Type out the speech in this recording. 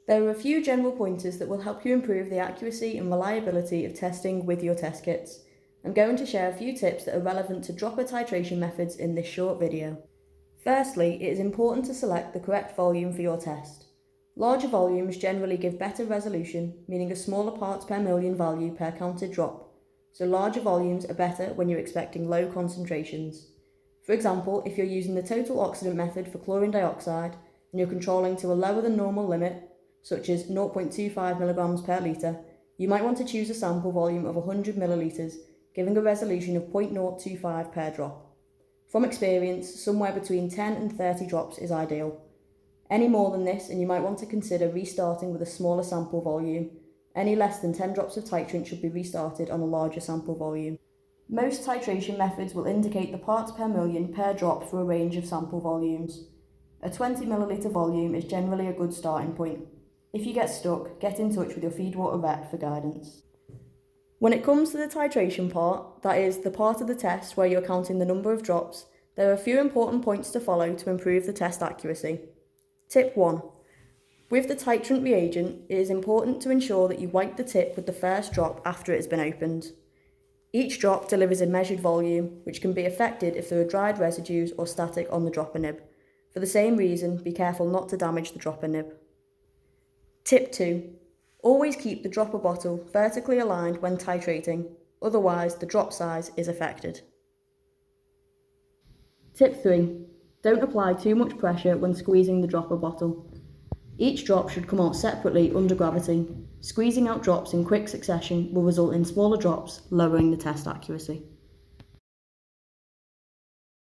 There are a few general pointers that will help you improve the accuracy and reliability of testing with your test kits. I'm going to share a few tips that are relevant to dropper titration methods in this short video. Firstly, it is important to select the correct volume for your test. Larger volumes generally give better resolution, meaning a smaller parts per million value per counted drop, so larger volumes are better when you're expecting low concentrations. For example, if you're using the total oxidant method for chlorine dioxide and you're controlling to a lower than normal limit, such as 0.25 mg per litre, you might want to choose a sample volume of 100 ml, giving a resolution of 0.025 per drop. From experience, somewhere between 10 and 30 drops is ideal. Any more than this and you might want to consider restarting with a smaller sample volume. Any less than 10 drops of titrant should be restarted on a larger sample volume. Most titration methods will indicate the parts per million per drop for a range of sample volumes. A 20 ml volume is generally a good starting point. If you get stuck, get in touch with your feedwater rep for guidance. When it comes to the titration part, that is, the part of the test where you're counting the number of drops, there are a few important points to follow to improve the test accuracy. Tip 1. With the titrant reagent, it is important to ensure that you wipe the tip with the first drop after it has been opened. Each drop delivers a measured volume, which can be affected if there are dried residues or static on the dropper nib. For the same reason, be careful not to damage the dropper nib. Tip 2. Always keep the dropper bottle vertically aligned when titrating, otherwise the drop size is affected. Tip 3. Don't apply too much pressure when squeezing the dropper bottle. Each drop should come out separately under gravity. Squeezing out drops in quick succession will result in smaller drops, lowering the test accuracy.